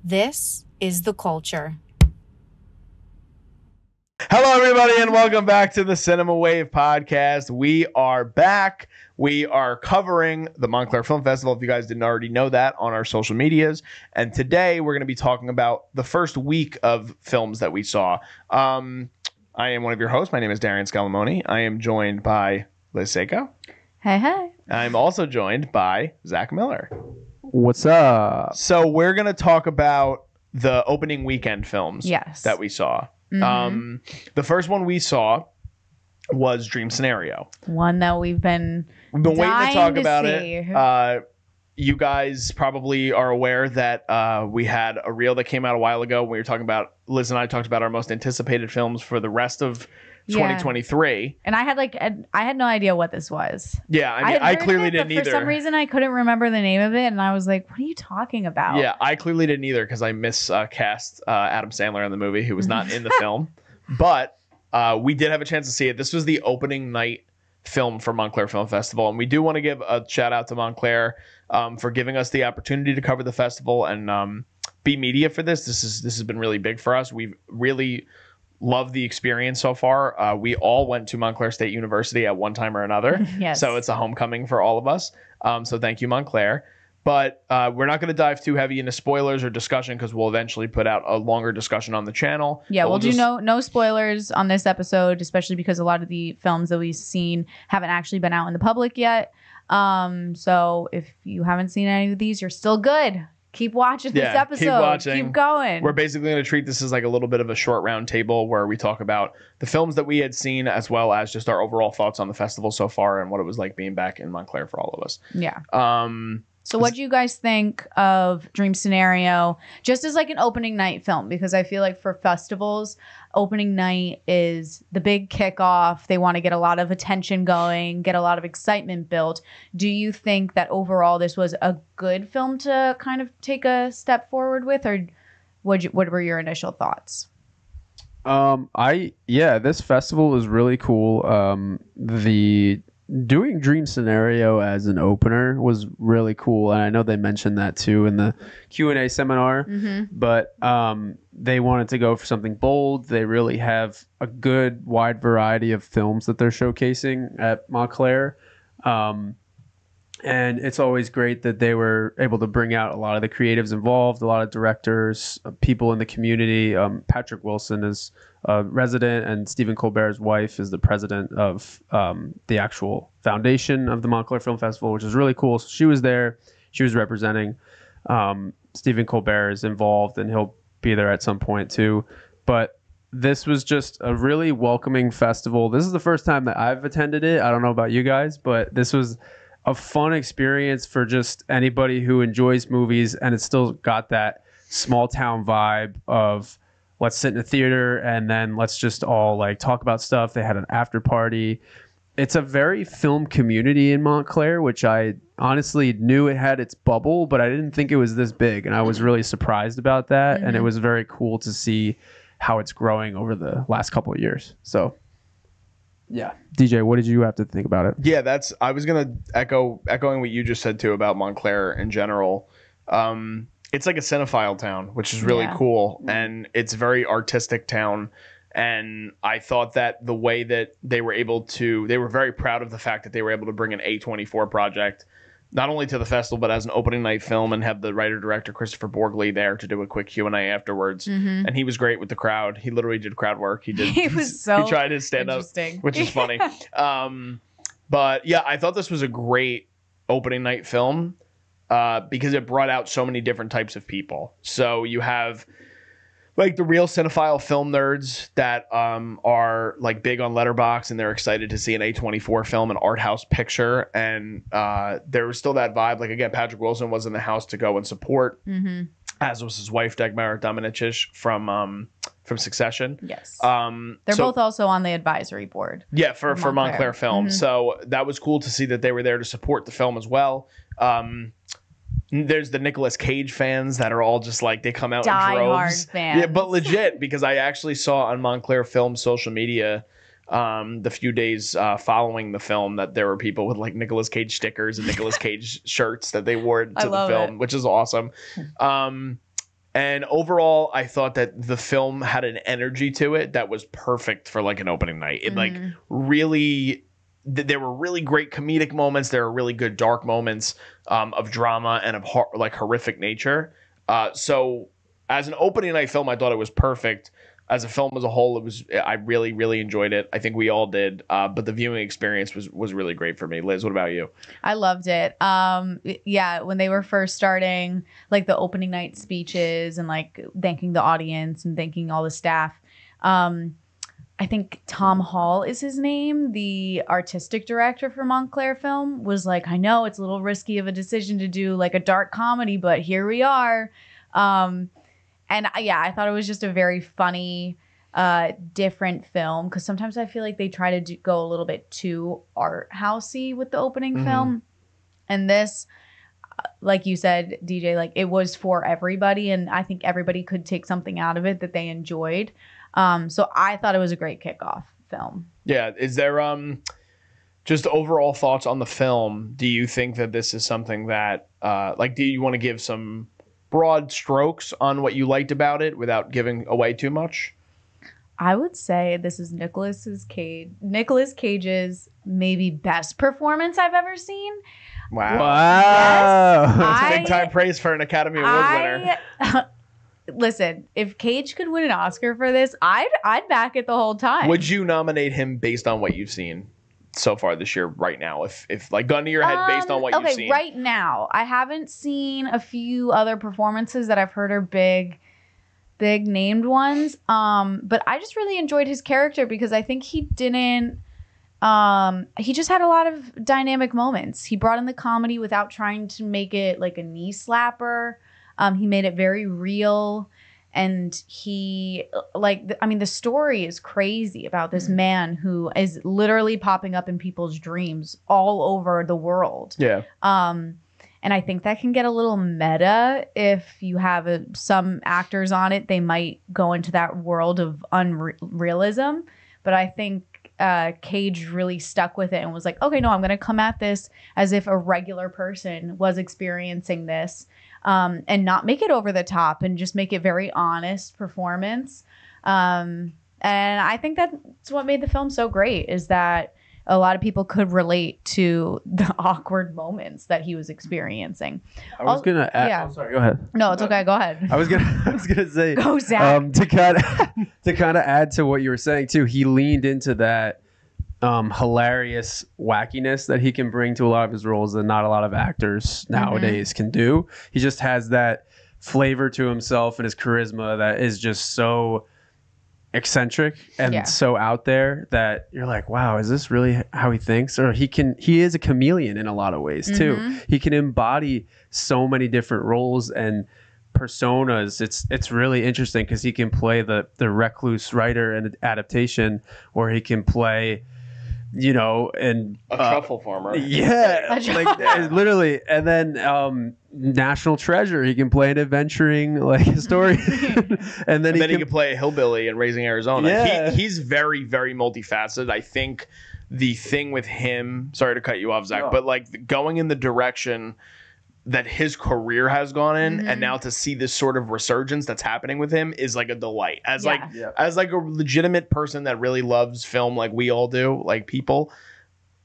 This is the culture. Hello, everybody, and welcome back to the Cinema Wave podcast. We are back. We are covering the Montclair Film Festival, if you guys didn't already know that, on our social medias. And today we're going to be talking about the first week of films that we saw. I am one of your hosts. My name is Darian Scalamoni. I am joined by Liz Seiko. Hey, hey. I'm also joined by Zach Miller. What's up? So we're going to talk about the opening weekend films that we saw. Mm-hmm. The first one we saw was Dream Scenario. One that we've been waiting to talk about see. it. You guys probably are aware that we had a reel that came out a while ago when we were talking about, Liz and I talked about our most anticipated films for the rest of 2023. And I had no idea what this was. Yeah, I mean, I clearly didn't either. For some reason, I couldn't remember the name of it, and I was like, what are you talking about? Yeah, I clearly didn't either because I miscast Adam Sandler in the movie, who was not in the film. But we did have a chance to see it. This was the opening night film for Montclair Film Festival, and we do want to give a shout out to Montclair for giving us the opportunity to cover the festival and be media for this. This has been really big for us. We've really loved the experience so far. We all went to Montclair State University at one time or another. Yes. So it's a homecoming for all of us. So thank you, Montclair. But we're not going to dive too heavy into spoilers or discussion because we'll eventually put out a longer discussion on the channel. Yeah, we'll do no spoilers on this episode, especially because a lot of the films that we've seen haven't actually been out in the public yet. So if you haven't seen any of these, you're still good. Keep watching this episode. Keep watching. Keep going. We're basically going to treat this as like a little bit of a short round table where we talk about the films that we had seen as well as just our overall thoughts on the festival so far and what it was like being back in Montclair for all of us. Yeah. So what do you guys think of Dream Scenario just as like an opening night film? Because I feel like for festivals, opening night is the big kickoff. They want to get a lot of attention going, get a lot of excitement built. Do you think that overall this was a good film to kind of take a step forward with, or what were your initial thoughts? This festival was really cool. Doing Dream Scenario as an opener was really cool, and I know they mentioned that too in the Q&A seminar. Mm-hmm. But they wanted to go for something bold. They really have a good wide variety of films that they're showcasing at Montclair, and it's always great that they were able to bring out a lot of the creatives involved, a lot of directors, people in the community. Patrick Wilson is a resident, and Stephen Colbert's wife is the president of the actual foundation of the Montclair Film Festival, which is really cool. So she was there. She was representing. Stephen Colbert is involved, and he'll be there at some point too. But this was just a really welcoming festival. This is the first time that I've attended it. I don't know about you guys, but this was a fun experience for just anybody who enjoys movies, and it's still got that small town vibe of let's sit in a theater and then let's just all like talk about stuff. They had an after party. It's a very film community in Montclair, which I honestly knew it had its bubble, but I didn't think it was this big, and I was really surprised about that. Mm-hmm. And it was very cool to see how it's growing over the last couple of years. So yeah. DJ, what did you have to think about it? Yeah, I was going to echoing what you just said too about Montclair in general. It's like a cinephile town, which is really cool. And it's a very artistic town. And I thought that the way that they were very proud of the fact that they were able to bring an A24 project, not only to the festival, but as an opening night film, and have the writer-director Christopher Borgley there to do a quick Q&A afterwards. Mm-hmm. And he was great with the crowd. He literally did crowd work. He tried his stand-up, which is funny. But yeah, I thought this was a great opening night film because it brought out so many different types of people. So you have like the real cinephile film nerds that are like big on Letterboxd, and they're excited to see an A24 film, an art house picture. And there was still that vibe. Like, again, Patrick Wilson was in the house to go and support, as was his wife, Dagmara Dominicic from Succession. Yes. They're both also on the advisory board. Yeah, for Montclair Film. So that was cool to see that they were there to support the film as well. There's the Nicolas Cage fans that are all just like, they come out in droves. Die-hard fans. Yeah, but legit, because I actually saw on Montclair Film social media the few days following the film that there were people with like Nicolas Cage stickers and Nicolas Cage shirts that they wore to the film, which is awesome. And overall, I thought that the film had an energy to it that was perfect for like an opening night. It like really, there were really great comedic moments. There were really good dark moments of drama and of like horrific nature. So as an opening night film, I thought it was perfect. As a film as a whole, I really, really enjoyed it. I think we all did. But the viewing experience was really great for me. Liz, what about you? I loved it. Yeah, when they were first starting, like the opening night speeches and like thanking the audience and thanking all the staff. I think Tom Hall is his name, the artistic director for Montclair Film, was like, I know it's a little risky of a decision to do like a dark comedy, but here we are. And yeah, I thought it was just a very funny, different film, because sometimes I feel like they try to go a little bit too art housey with the opening film. And this, like you said, DJ, like it was for everybody, and I think everybody could take something out of it that they enjoyed. So I thought it was a great kickoff film. Yeah. Is there just overall thoughts on the film? Do you think that this is something that do you want to give some broad strokes on what you liked about it without giving away too much? I would say this is Nicolas Cage's maybe best performance I've ever seen. Wow. Yes, big time praise for an Academy Award winner. Listen, if Cage could win an Oscar for this, I'd back it the whole time. Would you nominate him based on what you've seen so far this year right now? If like gun to your head based on what you've seen. Right now, I haven't seen a few other performances that I've heard are big named ones. But I just really enjoyed his character because I think he didn't he just had a lot of dynamic moments. He brought in the comedy without trying to make it like a knee slapper. He made it very real. And he, the story is crazy about this man who is literally popping up in people's dreams all over the world. Yeah. And I think that can get a little meta if you have some actors on it. They might go into that world of unrealism. But I think Cage really stuck with it and was like, okay, no, I'm going to come at this as if a regular person was experiencing this. And not make it over the top and just make it very honest performance. And I think that's what made the film so great, is that a lot of people could relate to the awkward moments that he was experiencing. I was going to add, yeah. I'm sorry, go ahead. No, it's okay. Go ahead. I was gonna say, go Zach. to kind of add to what you were saying too, he leaned into that hilarious wackiness that he can bring to a lot of his roles that not a lot of actors nowadays can do. He just has that flavor to himself and his charisma that is just so eccentric and so out there that you're like, wow, is this really how he thinks? Or he is a chameleon in a lot of ways too. He can embody so many different roles and personas. It's really interesting because he can play the recluse writer in adaptation, or he can play and a truffle farmer. Yeah, literally. And then National Treasure, he can play an adventuring historian, and then he can play a hillbilly in Raising Arizona. Yeah. He's very, very multifaceted. I think the thing with him, sorry to cut you off, Zach, but going in the direction that his career has gone in, and now to see this sort of resurgence that's happening with him is like a delight. As a legitimate person that really loves film, like we all do, like people,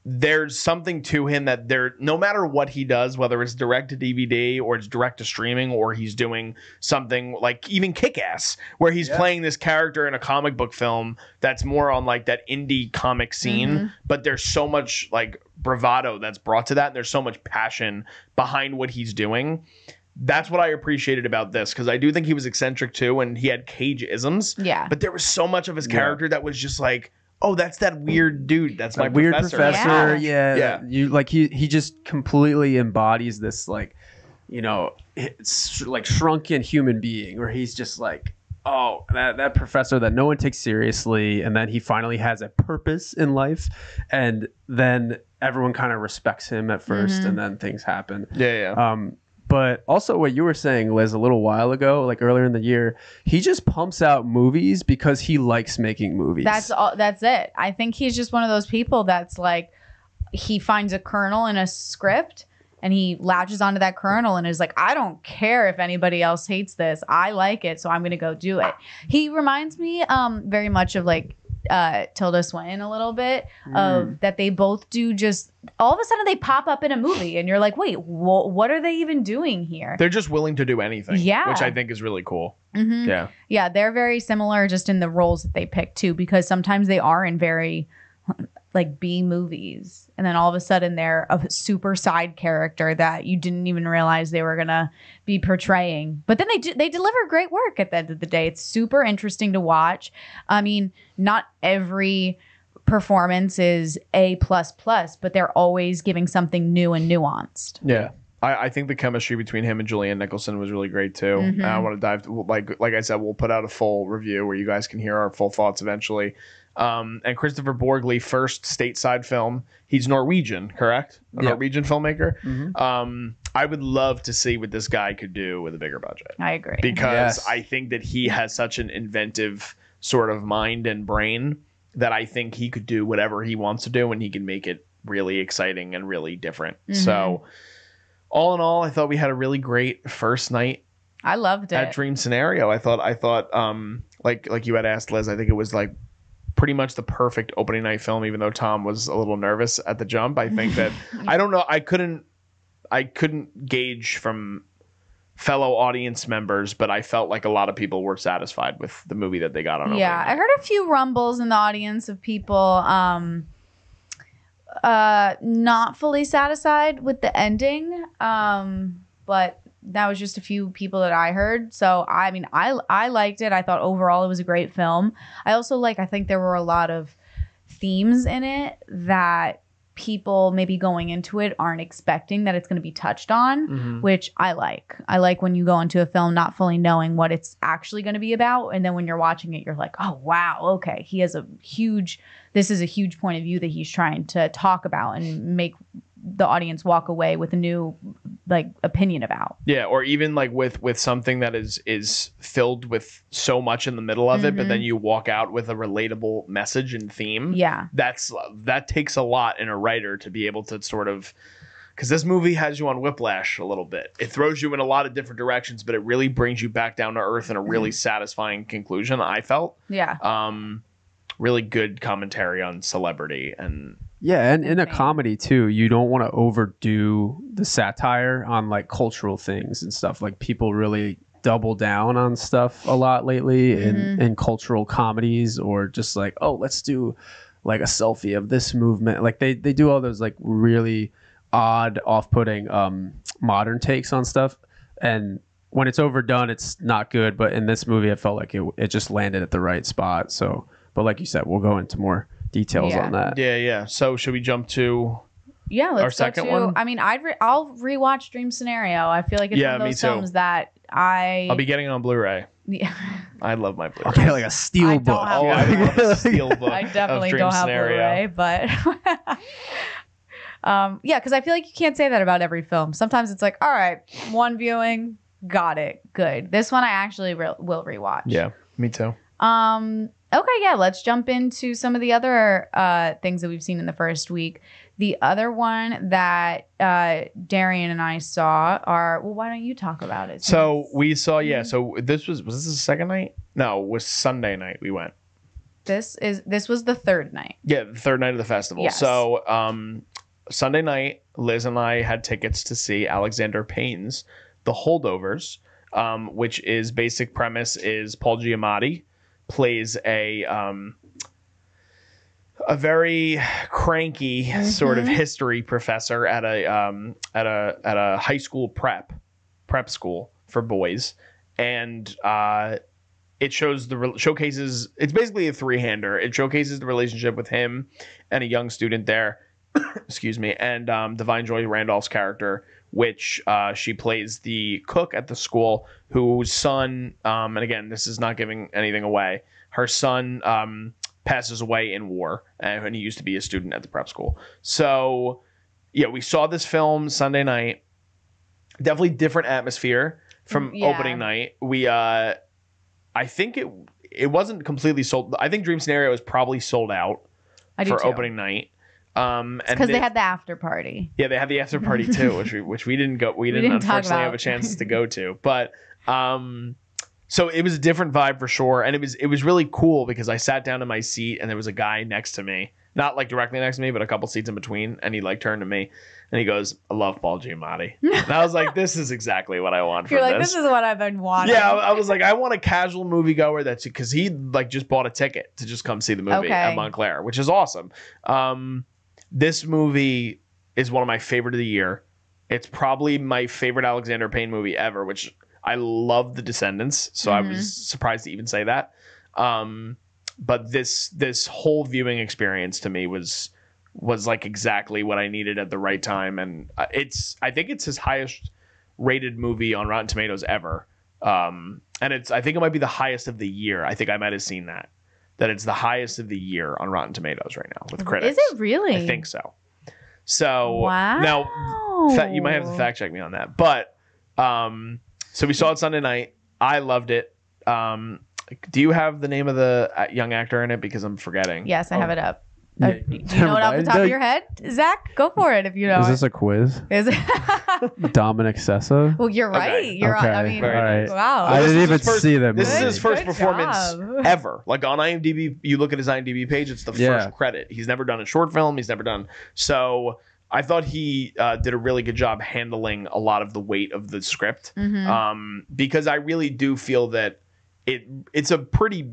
there's something to him that no matter what he does, whether it's direct to DVD or it's direct to streaming, or he's doing something like even Kick-Ass, where he's playing this character in a comic book film that's more on like that indie comic scene, but there's so much like bravado that's brought to that, and there's so much passion behind what he's doing. That's what I appreciated about this, because I do think he was eccentric too, and he had Cage-isms. Yeah. But there was so much of his character that was just like, oh, that's that weird dude. That's my weird professor. Yeah. You he just completely embodies this shrunken human being, where he's just like, oh, that professor that no one takes seriously, and then he finally has a purpose in life, and then everyone kind of respects him at first, and then things happen. But also what you were saying, Liz, a little while ago, like earlier in the year, he just pumps out movies because he likes making movies. That's it. I think he's just one of those people that's like, he finds a kernel in a script and he latches onto that kernel and is like, I don't care if anybody else hates this. I like it, so I'm gonna go do it. He reminds me very much of like Tilda Swinton a little bit, of that they both do, just all of a sudden they pop up in a movie and you're like, wait, what are they even doing here? They're just willing to do anything, which I think is really cool. Yeah, they're very similar just in the roles that they pick too, because sometimes they are in very like B movies, and then all of a sudden they're a super side character that you didn't even realize they were gonna be portraying. But then they deliver great work at the end of the day. It's super interesting to watch. I mean, not every performance is A++, but they're always giving something new and nuanced. Yeah. I think the chemistry between him and Julianne Nicholson was really great too. I want to dive, like I said, we'll put out a full review where you guys can hear our full thoughts eventually. And Christopher Borgli, first stateside film. He's Norwegian, correct? A Norwegian filmmaker. I would love to see what this guy could do with a bigger budget. I agree. Because I think that he has such an inventive sort of mind and brain that I think he could do whatever he wants to do, and he can make it really exciting and really different. So all in all, I thought we had a really great first night. I loved it. At Dream Scenario. I thought like you had asked, Liz, I think it was like pretty much the perfect opening night film, even though Tom was a little nervous at the jump. I think that I don't know, I couldn't gauge from fellow audience members, but I felt like a lot of people were satisfied with the movie that they got on opening night. I heard a few rumbles in the audience of people not fully satisfied with the ending, but that was just a few people that I heard. So I mean, I liked it. I thought overall it was a great film. I also I think there were a lot of themes in it that people maybe going into it aren't expecting that it's going to be touched on, which I like. I like when you go into a film not fully knowing what it's actually going to be about, and then when you're watching it, you're like, oh wow, okay, this is a huge point of view that he's trying to talk about and make the audience walk away with a new opinion about. Yeah, or even with something that is filled with so much in the middle of it, but then you walk out with a relatable message and theme. Yeah, that takes a lot in a writer to be able to sort of, because this movie has you on whiplash a little bit. It throws you in a lot of different directions, but it really brings you back down to earth in a really satisfying conclusion, I felt. Yeah. Really good commentary on celebrity and. Yeah, and in a comedy too, you don't want to overdo the satire on cultural things and stuff. Like, people really double down on stuff a lot lately in cultural comedies, or just let's do a selfie of this movement. They do all those really odd, off-putting modern takes on stuff, and when it's overdone, it's not good. But in this movie, I felt like it just landed at the right spot. So, but like you said, we'll go into more details on that. Yeah. So should we jump to let's our second one? I mean, I'll rewatch Dream Scenario. I feel like it's one of those films that I'll be getting it on Blu-ray. Yeah. I love my Blu-ray. Okay, like a steel book. I love a steel book. I definitely don't have Blu-ray, but because I feel like you can't say that about every film. Sometimes it's all right, one viewing, got it, good. This one I actually will rewatch. Yeah, me too. Okay, let's jump into some of the other things that we've seen in the first week. The other one that Darian and I saw why don't you talk about it? So we saw, so this was this the second night? No, it was Sunday night we went. This was the third night. Yeah, the third night of the festival. Yes. So Sunday night, Liz and I had tickets to see Alexander Payne's The Holdovers, which is basic premise is Paul Giamatti plays a very cranky sort of history professor at a high school prep school for boys, and it showcases. It's basically a three-hander. It showcases the relationship with him and a young student there. Excuse me, and Divine Joy Randolph's character, which she plays the cook at the school, whose son, and again, this is not giving anything away, her son passes away in war, and he used to be a student at the prep school. So, we saw this film Sunday night. Definitely different atmosphere from opening night. We, I think it wasn't completely sold. I think Dream Scenario is probably sold out for opening night. Because they had the after party. Yeah, they had the after party too, which we didn't go. We didn't unfortunately have a chance to go to. But so it was a different vibe for sure, and it was really cool because I sat down in my seat and there was a guy next to me, not like directly next to me, but a couple seats in between, and he like turned to me and he goes, "I love Paul Giamatti," and I was like, "This is exactly what I want." You're like, this is what I've been wanting. Yeah, I was like, I want a casual moviegoer that's because he like just bought a ticket to just come see the movie at Montclair, which is awesome. This movie is one of my favorite of the year. It's probably my favorite Alexander Payne movie ever, which I love The Descendants, so I was surprised to even say that. But this whole viewing experience to me was like exactly what I needed at the right time, and I think it's his highest rated movie on Rotten Tomatoes ever. And I think it might be the highest of the year. I think I might have seen that it's the highest of the year on Rotten Tomatoes right now with critics. Is it really? I think so. So wow. Now you might have to fact check me on that, but so we saw it Sunday night. I loved it. Do you have the name of the young actor in it? Because I'm forgetting. Yes, I have it up. Do you know it off the top of your head? Zach, go for it if you know. Is this a quiz? Is it? Dominic Sessa? Well, you're right. Okay. You're okay. on. I mean, right. wow. I didn't even see them. This is his first Good performance job. ever. Like on IMDb, you look at his IMDb page, it's the first credit. He's never done a short film. He's never done. So I thought he did a really good job handling a lot of the weight of the script. Because I really do feel that it's a pretty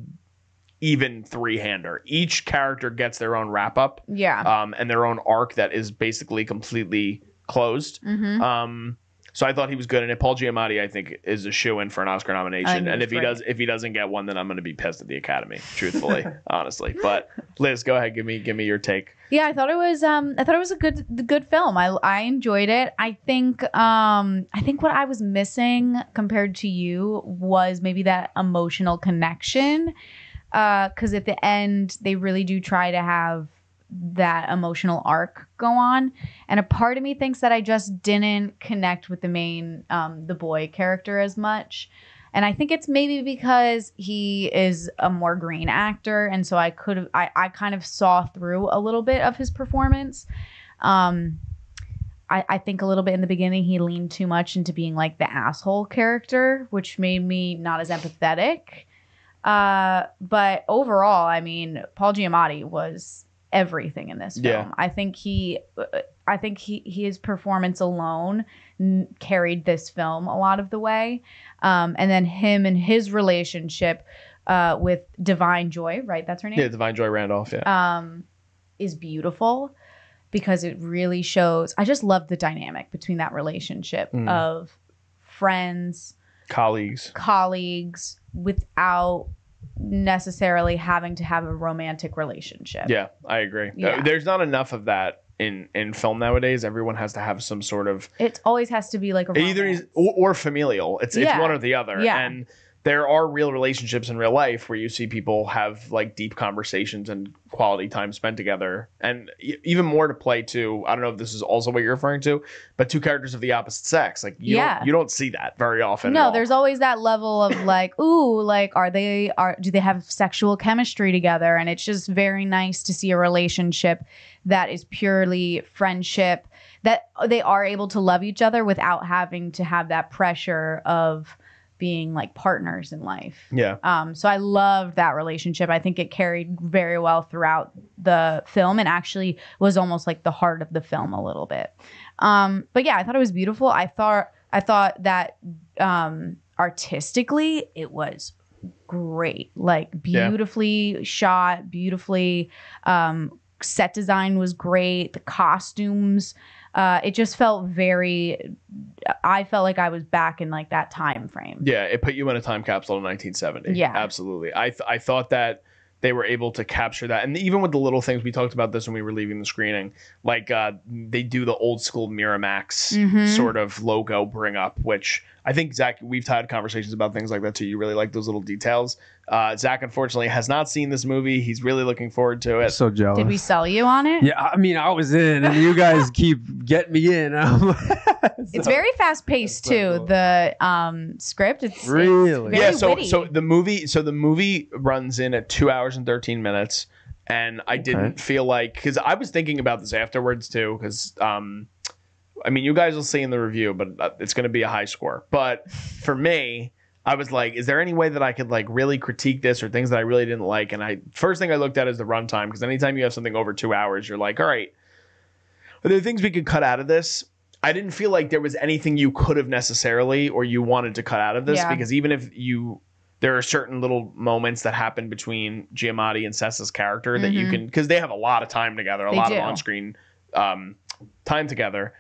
even three-hander. Each character gets their own wrap-up. Yeah. And their own arc that is basically completely closed. So I thought he was good in it. Paul Giamatti, I think, is a shoo-in for an Oscar nomination. And if he doesn't get one, then I'm going to be pissed at the Academy, truthfully, honestly. But Liz, go ahead, give me your take. Yeah, I thought it was a good film. I enjoyed it. I think what I was missing compared to you was maybe that emotional connection. Because at the end, they really do try to have that emotional arc go on, and a part of me thinks that I just didn't connect with the main the boy character as much, and I think it's maybe because he is a more green actor, and so I kind of saw through a little bit of his performance. I think a little bit in the beginning he leaned too much into being like the asshole character, which made me not as empathetic. But overall, I mean, Paul Giamatti was everything in this film. Yeah. I think his performance alone carried this film a lot of the way. And then him and his relationship with Divine Joy, right? That's her name? Yeah, Divine Joy Randolph, yeah. Is beautiful because it really shows. I just love the dynamic between that relationship of friends, colleagues without necessarily having to have a romantic relationship. Yeah, I agree. Yeah. There's not enough of that in film nowadays. Everyone has to have some sort of. It always has to be like a romance. Either or familial. It's one or the other. Yeah. And there are real relationships in real life where you see people have like deep conversations and quality time spent together, and even more to play to. I don't know if this is also what you're referring to, but two characters of the opposite sex. Like you don't see that very often. No, there's always that level of like, ooh, like do they have sexual chemistry together? And it's just very nice to see a relationship that is purely friendship, that they are able to love each other without having to have that pressure of being like partners in life. Yeah. So I loved that relationship. I think it carried very well throughout the film and actually was almost like the heart of the film a little bit. But yeah, I thought it was beautiful. I thought that artistically it was great. Like beautifully shot, beautifully set design was great. The costumes, it just felt I felt like I was back in like that time frame. Yeah, it put you in a time capsule in 1970. Yeah, absolutely. I thought that they were able to capture that, and even with the little things, we talked about this when we were leaving the screening, like they do the old school Miramax sort of logo bring up, which I think, Zach, we've had conversations about things like that too. You really like those little details. Zach, unfortunately, has not seen this movie. He's really looking forward to it. So jealous. Did we sell you on it? Yeah, I mean, I was in, and you guys keep getting me in. It's very fast paced too. The script, it's really very witty. So the movie runs in at 2 hours and 13 minutes. And I didn't feel like, because I was thinking about this afterwards too, because I mean, you guys will see in the review, but it's going to be a high score. But for me, I was like, is there any way that I could like really critique this or things that I really didn't like? And first thing I looked at is the runtime, because anytime you have something over 2 hours, you're like, all right, are there things we could cut out of this? I didn't feel like there was anything you could have necessarily or you wanted to cut out of this, because even if there are certain little moments that happen between Giamatti and Sessa's character that you can, because they have a lot of time together, a lot of on-screen time together.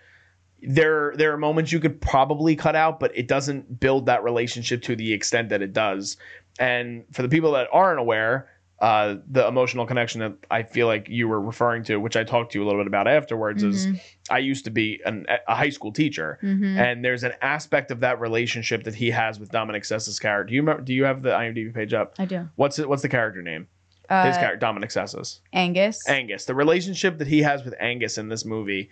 There are moments you could probably cut out, but it doesn't build that relationship to the extent that it does. And for the people that aren't aware, the emotional connection that I feel like you were referring to, which I talked to you a little bit about afterwards, is I used to be a high school teacher, and there's an aspect of that relationship that he has with Dominic Sessa's character. Do you have the IMDb page up? I do. What's the character name? His character, Dominic Sessa's. Angus. The relationship that he has with Angus in this movie,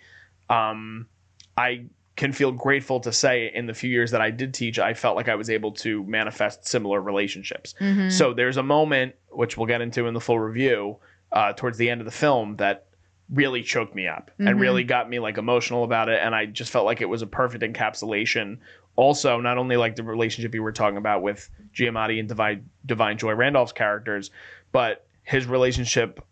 I can feel grateful to say in the few years that I did teach, I felt like I was able to manifest similar relationships. So there's a moment, which we'll get into in the full review, towards the end of the film that really choked me up and really got me like emotional about it. And I just felt like it was a perfect encapsulation. Also, not only like the relationship you were talking about with Giamatti and Divine Joy Randolph's characters, but his relationship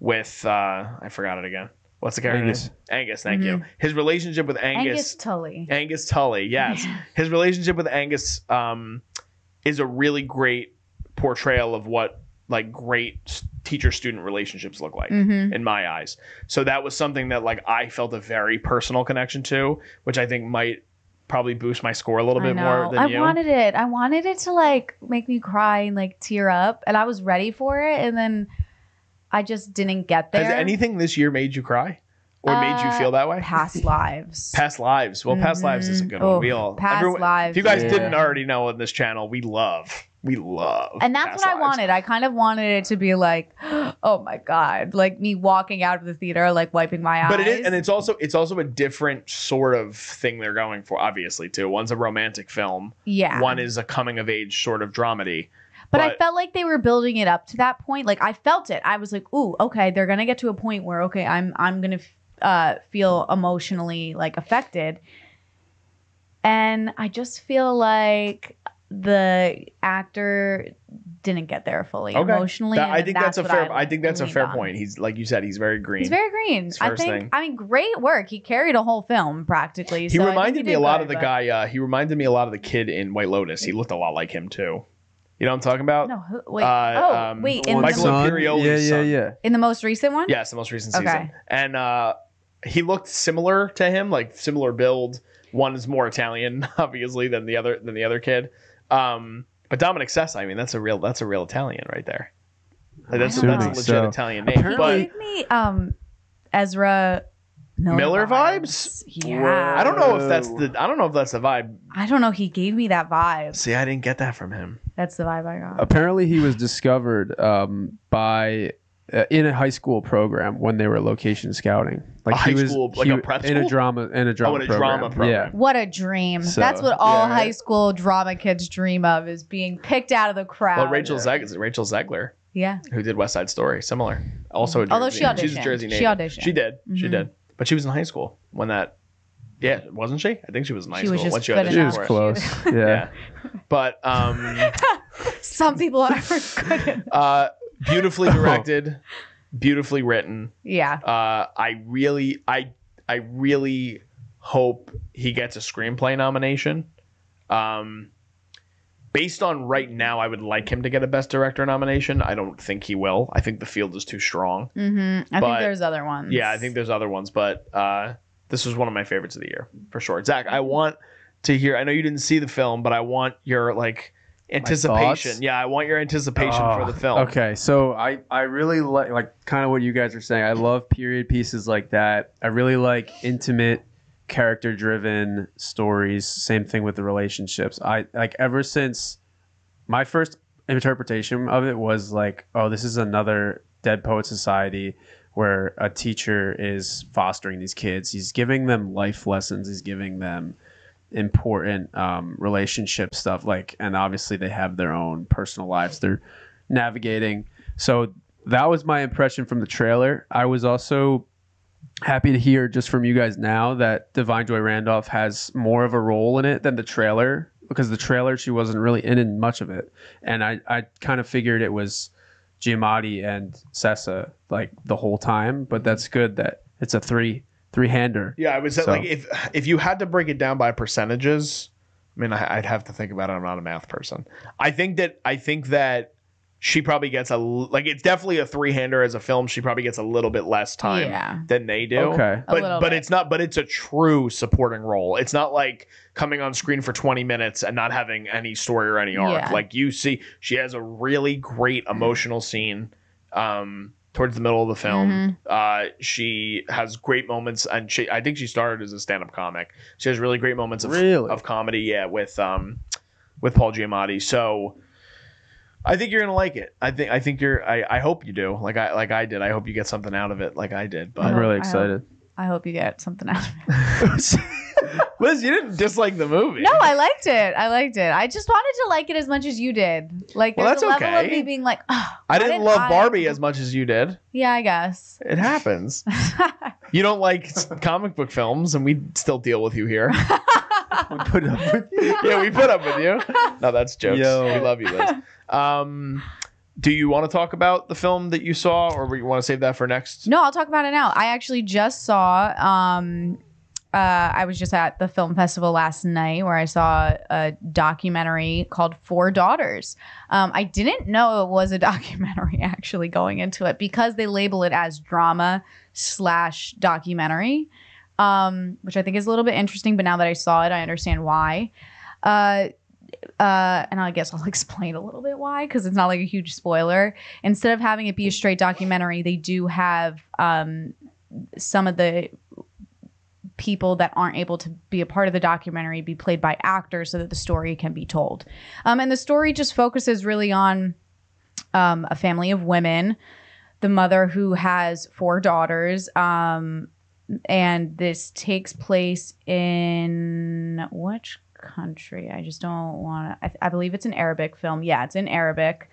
with, I forgot it again. What's the character name? Angus, thank you. His relationship with Angus Tully. Angus Tully, yes. His relationship with Angus is a really great portrayal of what like great teacher-student relationships look like in my eyes. So that was something that like I felt a very personal connection to, which I think might probably boost my score a little bit more than you. I wanted it to like make me cry and like tear up, and I was ready for it, and then I just didn't get there. Has anything this year made you cry or made you feel that way? Past Lives. Past Lives. Well, Past Lives is a good one. Lives. If you guys didn't already know on this channel, we love. And that's what I wanted. I kind of wanted it to be like, oh my God, like me walking out of the theater, like wiping my eyes. But it is, and it's also a different sort of thing they're going for, obviously, too. One's a romantic film. Yeah. One is a coming of age sort of dramedy. But I felt like they were building it up to that point. Like I felt it. I was like, ooh, okay, they're gonna get to a point where okay, I'm gonna feel emotionally like affected, and I just feel like the actor didn't get there fully emotionally. I think that's a fair point. He's like you said, he's very green. I mean, great work. He carried a whole film practically. He reminded me a lot of the guy. He reminded me a lot of the kid in White Lotus. He looked a lot like him too. You know what I'm talking about? No, wait. In Michael Imperioli's son. Yeah. In the most recent one? Yes, the most recent season. And he looked similar to him, like similar build. One is more Italian, obviously, than the other kid. But Dominic Sessa, I mean, that's a real Italian right there. Like, that's a legit Italian name. He gave me Ezra Miller vibes. Yeah. I don't know if that's the vibe. I don't know. He gave me that vibe. See, I didn't get that from him. That's the vibe I got. Apparently, he was discovered by in a high school program when they were location scouting. Like a prep school? in a drama program. Yeah. What a dream! So, that's what all high school drama kids dream of, is being picked out of the crowd. Well, Rachel Zegler. Yeah. Who did West Side Story? Similar. Also, although she auditioned. She's a Jersey native. She auditioned. She did. Mm-hmm. She did. But she was in high school when that. Yeah, wasn't she? I think she was in high school. Was just she was close. Yeah. But some people are good. Beautifully directed, beautifully written. Yeah. I really hope he gets a screenplay nomination. Based on right now, I would like him to get a Best Director nomination. I don't think he will. I think the field is too strong. Mm-hmm. I think there's other ones. Yeah, I think there's other ones, but this was one of my favorites of the year for sure. Zach, I want to hear. I know you didn't see the film, but I want your anticipation. Yeah, I want your anticipation for the film. Okay, so I really like kind of what you guys are saying. I love period pieces like that. I really like intimate, character-driven stories. Same thing with the relationships. I like ever since my first interpretation of it was like, oh, this is another Dead Poet Society where a teacher is fostering these kids. He's giving them life lessons. He's giving them important relationship stuff, like, and obviously they have their own personal lives they're navigating. So that was my impression from the trailer. I was also happy to hear just from you guys now that Divine Joy Randolph has more of a role in it than the trailer, because the trailer, she wasn't really in much of it. And I kind of figured it was Giamatti and Sessa like the whole time, but that's good that it's a three-hander. Yeah, I would say like if you had to break it down by percentages, I mean, I'd have to think about it. I'm not a math person. I think that she probably gets it's definitely a three-hander as a film. She probably gets a little bit less time than they do. Okay. But it's a true supporting role. It's not like coming on screen for 20 minutes and not having any story or any arc. Yeah. Like you see, she has a really great emotional scene towards the middle of the film. She has great moments, and I think she started as a stand-up comic. She has really great moments of comedy, with Paul Giamatti. So I think you're gonna like it. I hope you do. Like I did. I hope you get something out of it, like I did. But I'm really excited. I hope you get something out of it. Liz, you didn't dislike the movie. No, I liked it. I just wanted to like it as much as you did. Like, there's a level of me being like, oh, I didn't love Barbie as much as you did. Yeah, I guess. It happens. You don't like comic book films, and we still deal with you here. We put up with you. Yeah, we put up with you. No, that's jokes. Yo. We love you, Liz. Do you want to talk about the film that you saw, or you want to save that for next? No, I'll talk about it now. I actually just saw, I was just at the film festival last night where I saw a documentary called Four Daughters. I didn't know it was a documentary actually going into it, because they label it as drama/documentary, which I think is a little bit interesting. But now that I saw it, I understand why. And I guess I'll explain a little bit why, because it's not like a huge spoiler. Instead of having it be a straight documentary, they do have some of the people that aren't able to be a part of the documentary be played by actors so that the story can be told. And the story just focuses really on a family of women, the mother who has four daughters, and this takes place in which country? I just don't want to. I believe it's an Arabic film. Yeah, it's in Arabic.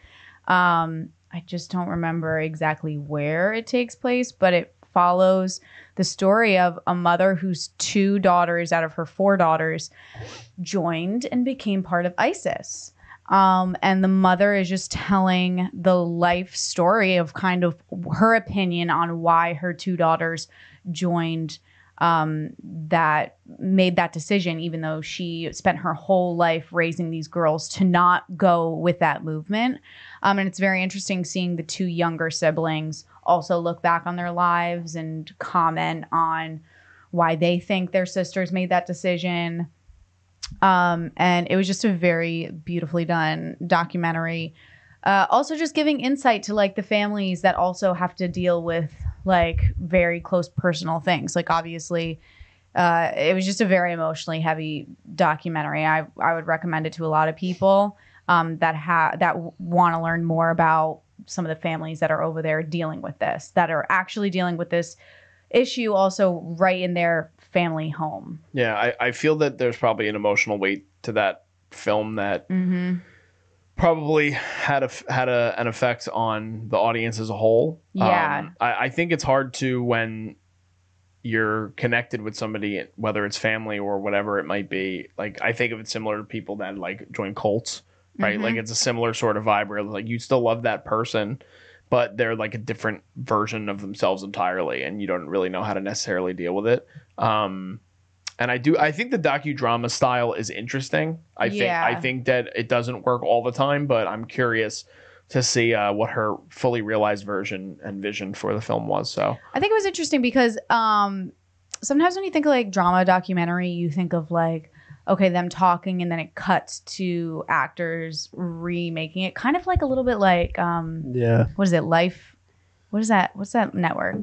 I just don't remember exactly where it takes place, but it follows the story of a mother whose two daughters out of her four daughters joined and became part of ISIS. And the mother is just telling the life story of kind of her opinion on why her two daughters joined, that made that decision, even though she spent her whole life raising these girls to not go with that movement. And it's very interesting seeing the two younger siblings also look back on their lives and comment on why they think their sisters made that decision. And it was just a very beautifully done documentary. Also just giving insight to like the families that also have to deal with like very close personal things. Like obviously, it was just a very emotionally heavy documentary. I would recommend it to a lot of people that want to learn more about some of the families that are over there dealing with this, that are actually dealing with this issue also right in their family home. Yeah, I feel that there's probably an emotional weight to that film that probably had an effect on the audience as a whole. Yeah. I think it's hard to, when you're connected with somebody, whether it's family or whatever it might be. Like, I think of it similar to people that like join cults, right? Like it's a similar sort of vibe where like you still love that person, but they're like a different version of themselves entirely, and you don't really know how to necessarily deal with it. And I think the docudrama style is interesting. I think that it doesn't work all the time, but I'm curious to see what her fully realized version and vision for the film was. So I think it was interesting because sometimes when you think of like drama documentary, you think of like, okay, them talking and then it cuts to actors remaking it, kind of like a little bit like what is it, Life? What is that? What's that network?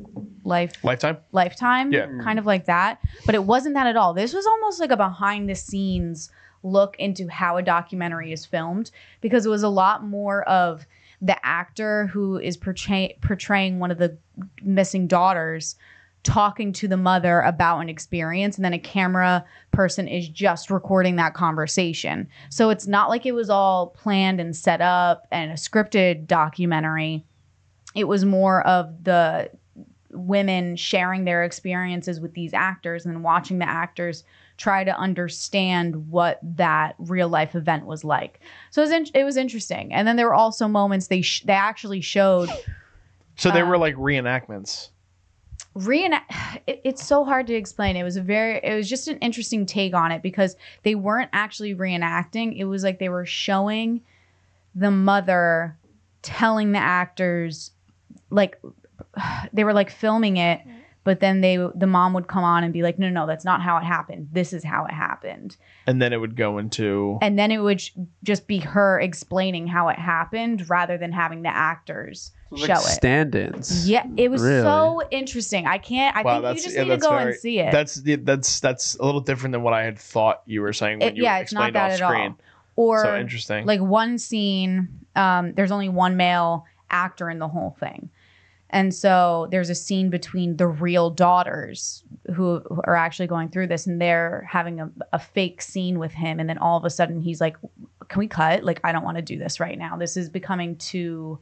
Lifetime? Yeah. Kind of like that. But it wasn't that at all. This was almost like a behind the scenes look into how a documentary is filmed, because it was a lot more of the actor who is portraying one of the missing daughters talking to the mother about an experience, and then a camera person is just recording that conversation. So it's not like it was all planned and set up and a scripted documentary. it was more of the women sharing their experiences with these actors and watching the actors try to understand what that real life event was like. So it was interesting. And then there were also moments they actually showed. So they were like reenactments. It's so hard to explain. It was just an interesting take on it because they weren't actually reenacting. It was like they were showing the mother telling the actors, like they were like filming it, but then the mom would come on and be like, no, that's not how it happened. This is how it happened. And then it would go into... And then it would just be her explaining how it happened rather than having the actors show it. Stand-ins. Yeah, it was so interesting. I think you just need to go and see it. That's a little different than what I had thought you were saying when you explained off screen. Or so interesting. Like one scene, there's only one male actor in the whole thing. And so there's a scene between the real daughters who are actually going through this, and they're having a fake scene with him. And then all of a sudden he's like, can we cut? Like, I don't want to do this right now. This is becoming too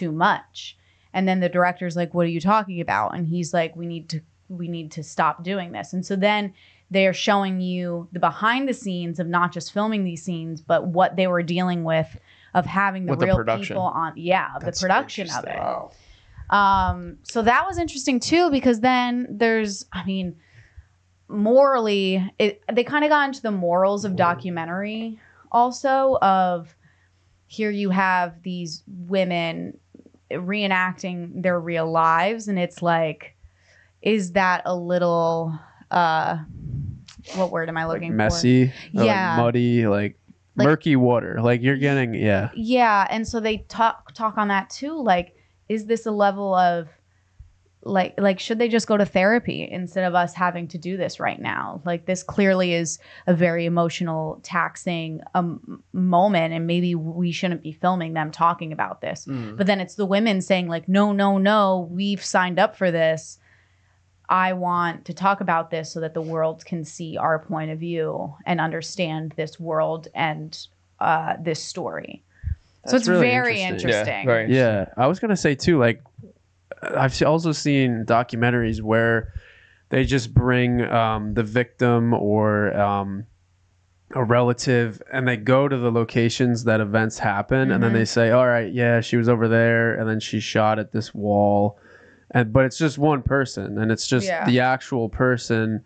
much. And then the director's like, what are you talking about? And he's like, we need to stop doing this. And so then they're showing you the behind the scenes of not just filming these scenes, but what they were dealing with of having the real people on. Yeah, the production of it. Wow. So that was interesting too, because then there's, morally, they kind of got into the morals of documentary also, of here you have these women reenacting their real lives. And it's like, is that a little, what word am I looking for? Messy, yeah, like muddy, like murky water. Like you're getting, yeah. Yeah. And so they talk on that too. Like, is this a level of like should they just go to therapy instead of us having to do this right now? Like, this clearly is a very emotional, taxing moment, and maybe we shouldn't be filming them talking about this. But then it's the women saying like, no, we've signed up for this. I want to talk about this so that the world can see our point of view and understand this world and this story. So it's really very interesting. Yeah, I was gonna say too, like I've also seen documentaries where they just bring the victim or a relative, and they go to the locations that events happen, and then they say, all right, yeah, she was over there, and then she shot at this wall, but it's just one person, and it's just the actual person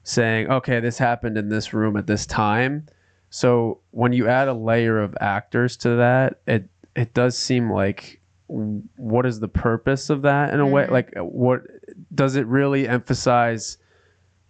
saying, okay, this happened in this room at this time. So when you add a layer of actors to that, it does seem like, what is the purpose of that in a way? Like, what does it really emphasize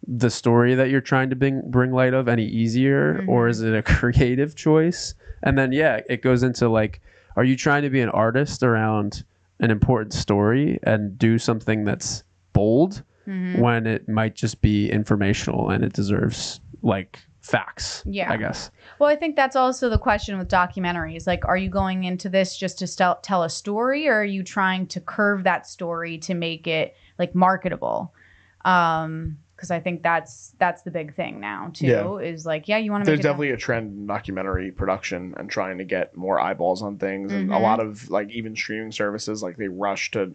the story that you're trying to bring light of any easier, or is it a creative choice? And then it goes into like, are you trying to be an artist around an important story and do something that's bold when it might just be informational and it deserves like facts, I guess. Well, I think that's also the question with documentaries. Like, are you going into this just to tell a story, or are you trying to curve that story to make it like marketable? Because I think that's the big thing now too, is like, you want to there's definitely a trend in documentary production and trying to get more eyeballs on things. And a lot of like even streaming services, like they rush to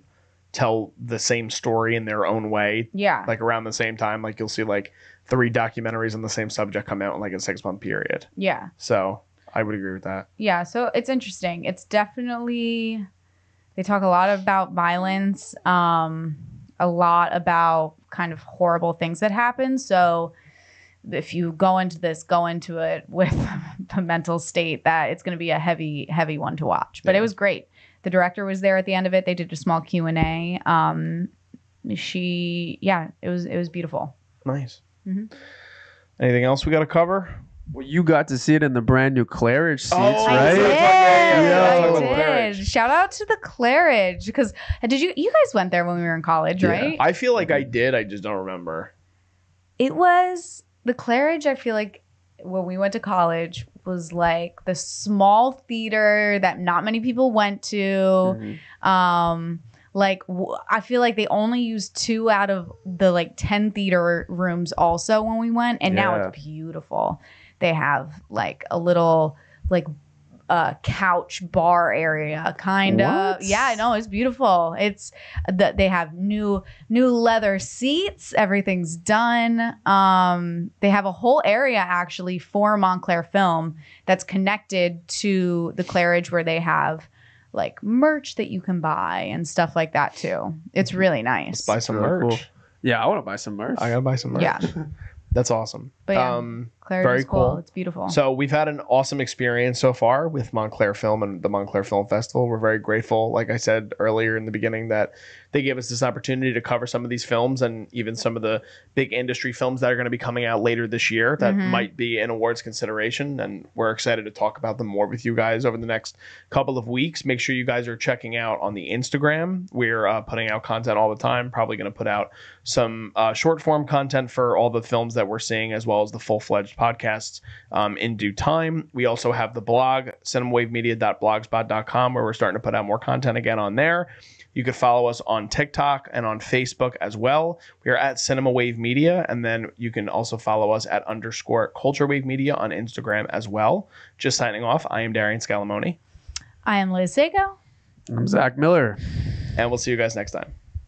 tell the same story in their own way. Yeah. Like around the same time, like you'll see like 3 documentaries on the same subject come out in like a 6-month period. Yeah. So I would agree with that. Yeah. So it's interesting. It's definitely, they talk a lot about violence, a lot about kind of horrible things that happen. So if you go into it with the mental state that it's going to be a heavy, heavy one to watch. But it was great. The director was there at the end of it. They did a small Q&A. It was beautiful. Nice. Anything else we got to cover? Well, you got to see it in the brand new Claridge seats, I right? did. Shout out to the Claridge, because you guys went there when we were in college, right? I feel like I did. I just don't remember. It was the Claridge. I feel like when we went to college was like the small theater that not many people went to. I feel like they only used 2 out of the like 10 theater rooms also when we went, and now it's beautiful. They have like a little like couch bar area, kind of. Yeah, no, it's beautiful. It's they have new leather seats. Everything's done. They have a whole area actually for Montclair Film that's connected to the Claridge, where they have like merch that you can buy and stuff like that too. It's really nice. Let's buy some merch. Cool. Yeah, I want to buy some merch. I gotta buy some merch. Yeah. That's awesome. But yeah, Claridge very is cool. cool. It's beautiful. So we've had an awesome experience so far with Montclair Film and the Montclair Film Festival. We're very grateful, like I said earlier in the beginning, that they gave us this opportunity to cover some of these films and even some of the big industry films that are going to be coming out later this year that might be an awards consideration. And we're excited to talk about them more with you guys over the next couple of weeks. Make sure you guys are checking out on the Instagram. We're putting out content all the time. Probably going to put out some short form content for all the films that we're seeing, as well as the full-fledged podcasts in due time. We also have the blog, cinemawavemedia.blogspot.com, where we're starting to put out more content again on there. You can follow us on TikTok and on Facebook as well. We are at Cinema Wave Media, and then you can also follow us at _Culture Wave Media on Instagram as well. Just signing off, I am Darian Scalamoni. I am Liz Sago. I'm Zach Miller. And we'll see you guys next time.